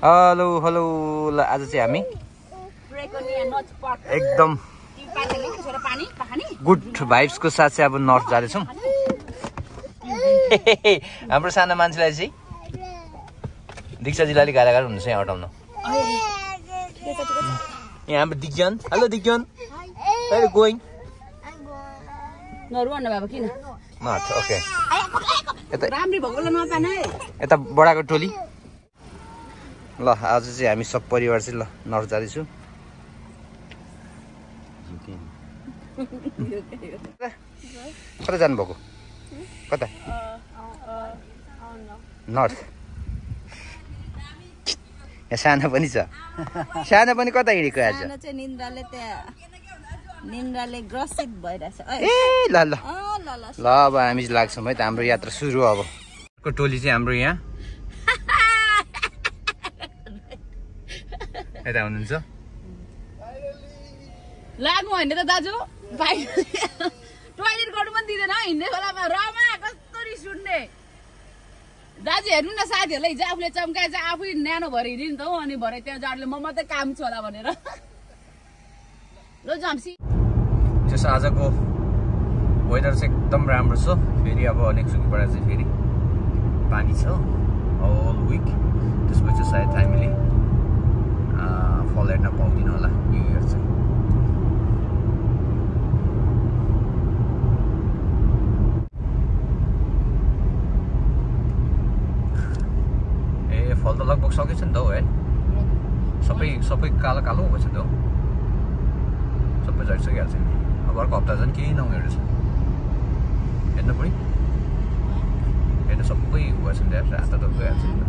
Hello hello ल आज चाहिँ हामी एकदम गुड भाइब्सको साथ चाहिँ अब नर्थ जाँदैछौँ। हाम्रो सानो मान्छेलाई चाहिँ दीक्षाजीले अलिक गाह्रो हुन्छ यहाँ हटाउनु। यहाँ हाम्रो दिग्जन, हेलो दिग्जन, where going? North, okay. यता बडाको टोली। ल आज चाहिँ हामी सब परिवार चाहिँ ल नर्थ जाँदैछु। कता जानुभएको? कता? नर्थ। यहाँ सानो पनि छ। सानो पनि कता हिँडेको आज? निन्द्राले ग्रसित भइरहेछ। ए ल ल ल अब हामी लाग्छौँ है त। हाम्रो यात्रा सुरु अब। को टोली चाहिँ हाम्रो यहाँ यता हुनुहुन्छ। लाग्नु होइन त दाजु, टोयलेट गर्नु पनि दिँदैन हिँड्ने बेलामा। रमा कस्तो रिस उठ्ने दाजु, हेर्नु न साथीहरूलाई हिजो आफूले चम्काए चाहिँ आफै न्यानो भएर हिँड्यो नि त हो। अनि भरे त्यहाँ जाडले म मात्रै काम छु होला भनेर। ल जम्सी जस आजको वेदर चाहिँ एकदम राम्रो छ। फेरि अब नेक्सुकीबाट चाहिँ फेरि पानी छ होल विक। त्यसपछि सायद हामीले फल हेर्न पाउँदिन होला न्यु इयर चाहिँ। ए फल त लगभग सकेछ नि त हौ है। सबै कालो कालो भएछ त हौ। सबै झरिसकिहाल्छ नि। अब अर्को हप्ता झन् केही नहुने रहेछ। हेर्नु पऱ्यो, हेर्नु सबै भएछ नि त रातो त गइहाल्छ नि।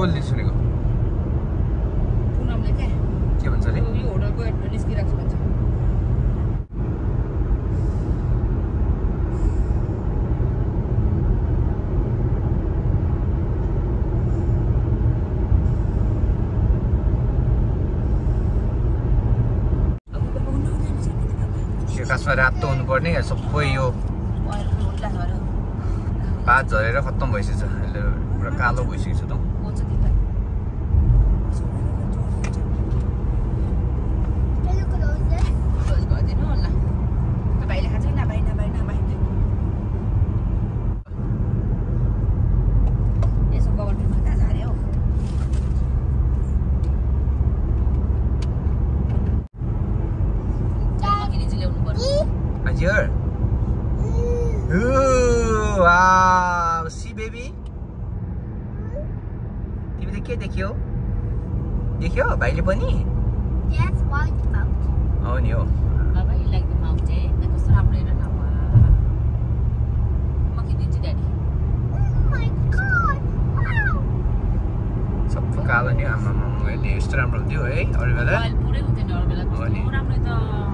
कसले सुनेको? पुनमले क्या के भन्छ अरे? यो होटलको एड्रेस निस्किरहेको छ भन्छ। यो खासमा रातो हुनुपर्ने सबै यो पात झरेर खत्तम भइसकेछ। अहिले पुरा कालो भइसकेको छ त। Here. Ooh, wow. See, baby. तिमीले के देख्यौ? देख्यौ भाइले पनि? Yes, like the mountain. हो नि हो। बाबा you like the mountain? कस्तो राम्रो हेर न। म खिचिदिन्छु daddy. Oh my god! Wow! सबै कालो नि आमामा अहिले यस्तो राम्रो हुन्थ्यो है अरू बेला। पुरै हुँदैन अरू बेला। कस्तो राम्रो त।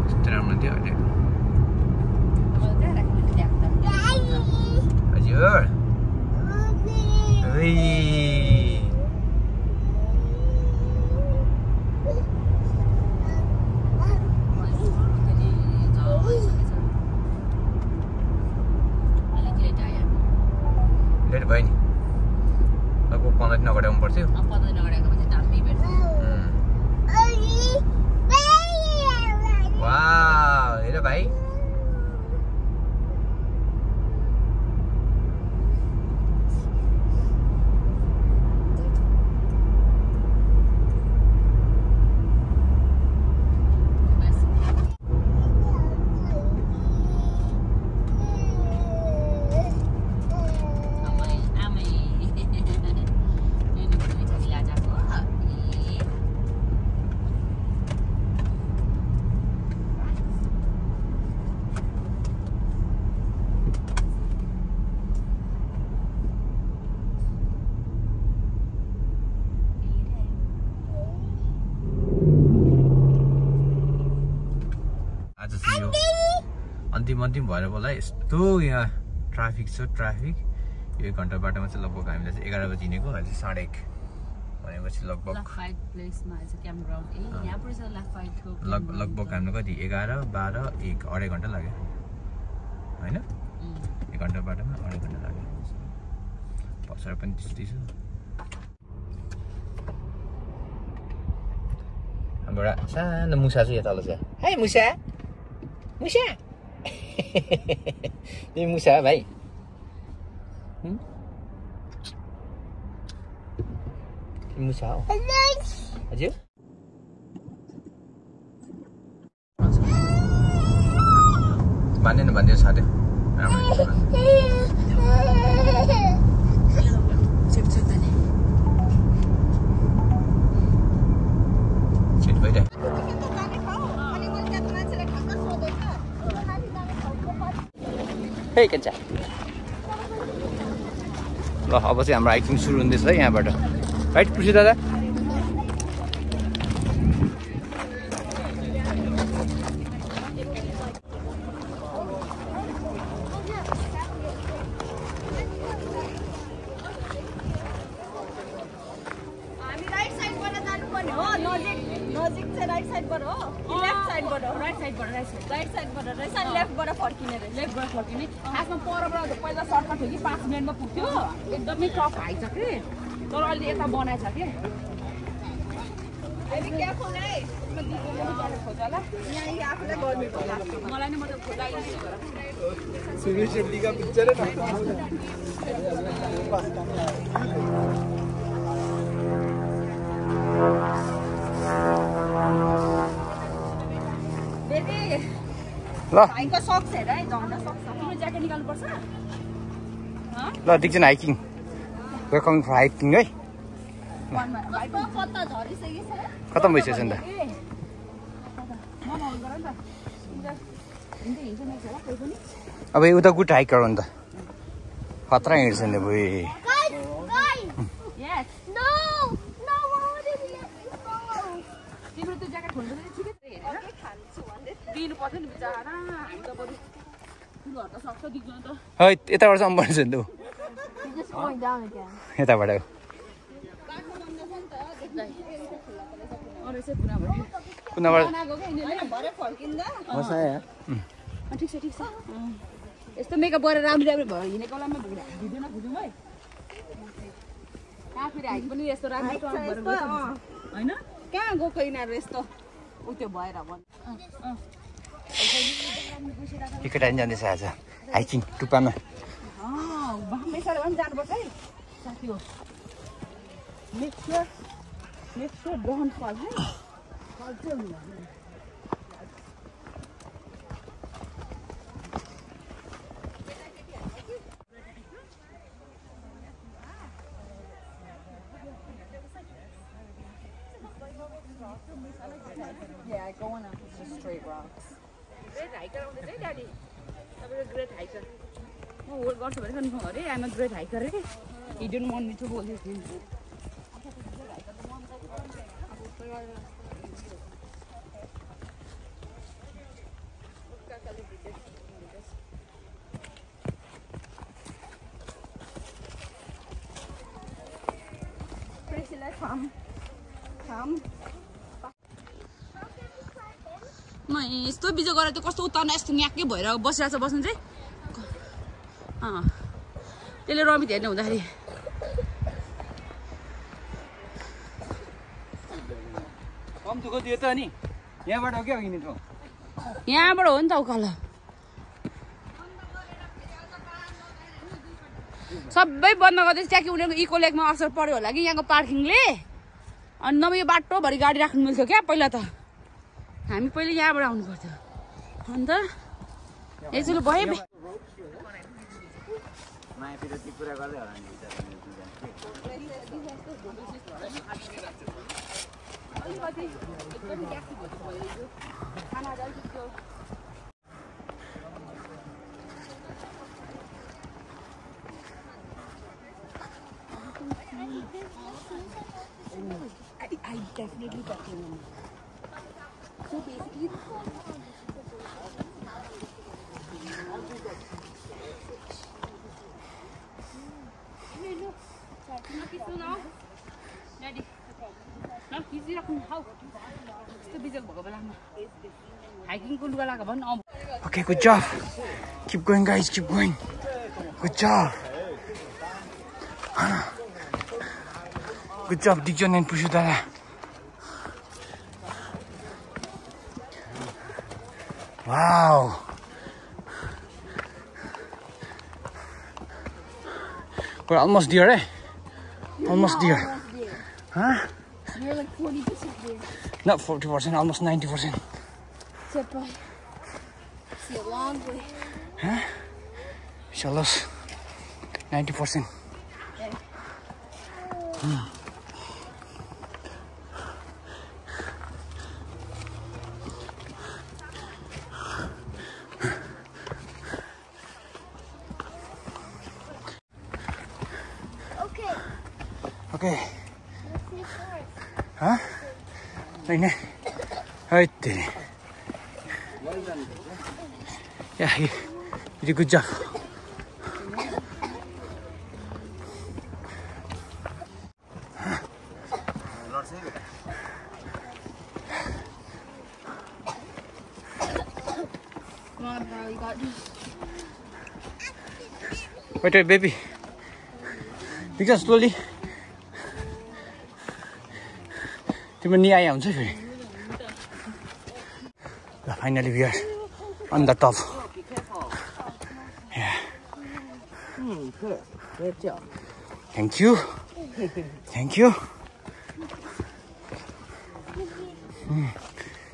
यस्तो राम्रो हुन्थ्यो अहिले। हजुर। लेट भयो नि। लगभग 15 दिन अगाडि आउनु पर्थ्यो। 15 दिन अगाडि आएको चाहिँ दामी भेट्छ। वाउ, हेर भाइ। अन्तिम भएर बोला यस्तो यहाँ ट्राफिक छ ट्राफिक यो 1 घण्टा बाटोमा चाहिँ लगभग हामीले चाहिँ 11 बजे हिँडेको अहिले 1:30 भनेपछि लगभग लाफाइट प्लेसमा छ क्याम्प ग्राउन्ड यहाँ पनि छ लाफाइटको लगभग हामीले कति 11 12 1 2.5 घण्टा लाग्यो हैन 1 घण्टा बाटोमा 2.5 घण्टा लाग्यो पछाडि पनि त्यस्तै छ हाम्रो सानो मुसा चाहिँ यता छ हाय मुसा मुसा तिमी मुसा भाइ मुसा हो हजुर भन्दैन साथै हे कच्चा ल अब चाहिँ हाम्रो हाइकिङ सुरु हुँदैछ है यहाँबाट राइट कृषि दादा खासमा परबाट पहिला सर्टकट थियो कि 5 मिनेटमा पुग्थ्यो एकदमै टफ हाइट छ कि तर अहिले यता बनाएछ कि मलाई नि म त भाइको सक्स हेर है झन्डा सक्छ तिम्रो ज्याकेट निकाल्नु पर्छ ल दिक्छन् हाइकिङ वेलकम फर हाइकिङ है भाइको पत्ता झरिसक्यो खतम भइसक्यो नि त अब उता गुड हाइकर हो नि त खतरा हिँड्छ नि बुई तिम्रो त्यो ज्याकेट खोल्नु ठिकै दिनु पर्छ नि बिचारा हामी त बरु ठुलोहरू त सक्छ दिन्छ नि त है यताबाट चाहिँ पर्छ नि त यताबाट ठिक छ यस्तो मेकअप गरेर राम्रो राम्रो भयो हिँडेको बेलामा भिडियो नखुजौँ है कहाँ फेरि हाइट पनि यस्तो राम्रो होइन कहाँ गएको यिनीहरू यस्तो उ त्यो भएर भन् टिकट आइन जाँदैछ आज हाइकिङ टुप्पामा मेसाले पनि जानुपर्छ है साथी हो नेक्स्ट डोन्ट फल है Yeah, I go on up just straight rocks. Great hiker on the day, Daddy. I'm a great hiker. Oh, what got to very good. I'm a great hiker. He didn't want me to hold his hand. Come. म यस्तो बिजो गरेर त्यो कस्तो उतार्न यस्तो न्याक्कै भएर बसिरहेको छ बस्नु चाहिँ त्यसले रमित हेर्ने हुँदाखेरि कम दुःख दियो त नि यहाँबाट हो क्या हिँड्ने ठाउँ यहाँबाट हो नि त उकालो सबै बन्द गर्दैछ त्यहाँ कि उनीहरूको इको लेकमा असर पर्यो होला कि यहाँको पार्किङले अनि नभए यो बाटोभरि गाडी राख्नु मिल्थ्यो क्या पहिला त हामी पहिले यहाँबाट आउनु पर्थ्यो अन्त यसो भयो I definitely got him. So basically, Okay, good job. Keep going, guys. Keep going. Good job. Good job, Dijon and Pushudara. Wow. We're almost there, eh? Almost there. Huh? You're like 40% there. Not 40%, almost 90%. See a long way. Huh? Shall us 90%. Okay. Okay. Let's see first. Huh? Right. Right there. Yeah, you did a good job. Come on, bro. You got this. Wait, baby. Because slowly. Finally, we are on the top. Yeah. Thank you. Thank you.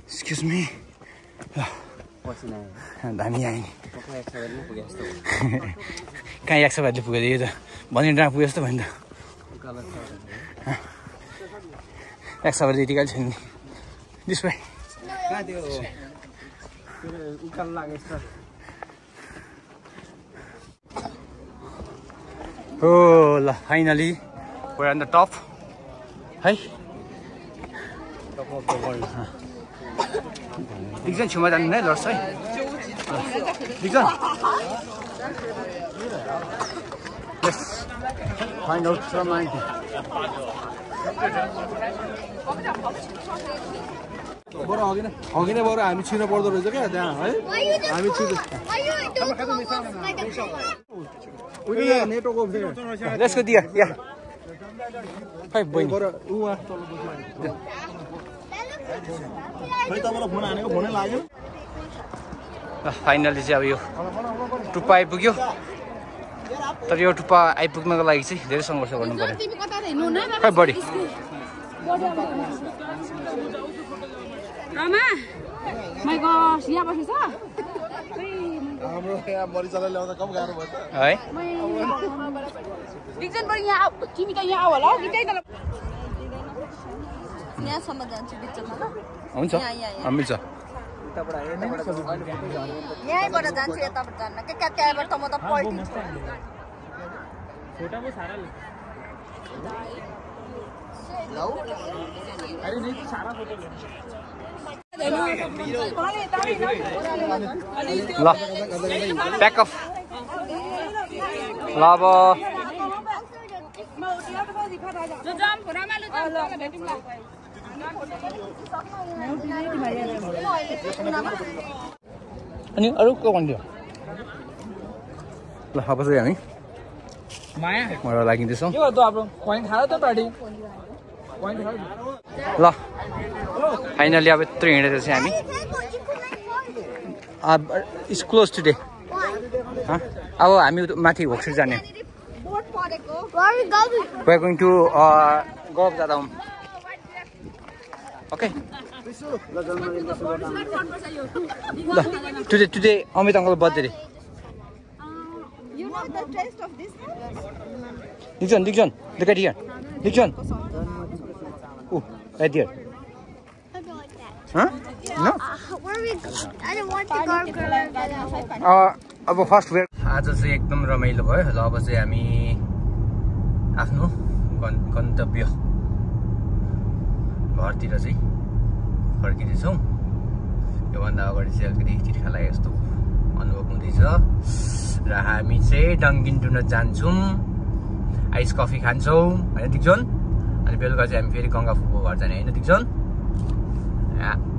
Excuse me. दामी आयो नि कहाँ 100 भाइले पुगेको यो त भन्ने डाँडा पुगे जस्तो भयो नि त 100 भाइले यति गाली छैन नि दिस भाइ कहाँ त्यो उकालो लाग्यो यस्तो Oh, finally, we're on the top. Hi. top of the world. Dixon, cuma dan ni lor say. Dixon. Yes. Find out some idea. बरु अघि नै बरु हामी छिर्न पर्दो रहेछ क्या त्यहाँ है हामी छिर्दै network of there Let's go there. Yeah. Hi, boy. बरु उहाँ तल बस्नु खै तपाईँलाई फोन हानेको फोनै लाग्यो फाइनली चाहिँ अब यो टुप्पा आइपुग्यो तर यो टुप्पा आइपुग्नको लागि चाहिँ धेरै सङ्घर्ष गर्नु पर्यो खै बडी Rama, my gosh, यहाँ बसेछ हाम्रो यहाँ मरिचलाई ल्याउँदा कम गाह्रो भयो त है डिक्सन बडी यहाँ आऊ तिमी त यहाँ आऊ होला कि त्यही त यहाँसम्म जान्छु बिचमा ल हुन्छ मिल्छ यहीँबाट जान्छु यताबाट जान्न के त्यहाँबाट त म त पल्टिन्छु ल प्याक अफ ल अब अनि अरू को भन्दियो ल अब चाहिँ हामी माया मजा लागिँदैछौँ के गर्दो आफ्नो पोइन्ट खायो त पार्टी पोइन्ट खायो ल फाइनली अब यत्रो हिँडेर चाहिँ हामी इट्स क्लोज टुडे अब हामी माथि होक्सर जाने we are going to go of दादा होम ओके ल टुडे अमित अङ्कल बर्थडे रे You know the taste of this one? Dixon, look at here. Dixon. Oh, right there. I don't like that. Huh? No? Where are we going? I don't want to go. अब first where आज चाहिँ एकदम रमाइलो भयो ल अब चाहिँ हामी आफ्नो गन्तव्य घरतिर चाहिँ फर्किँदैछौँ योभन्दा अगाडि चाहिँ अलिकति चिर्खा लागे जस्तो अनुभव हुँदैछ र हामी चाहिँ डङ्किन टुन जान्छौँ आइस कफी खान्छौँ होइन दिक्जन अनि बेलुका चाहिँ हामी फेरि गङ्गा फुपूको घर जाने होइन दिक्जन Ja.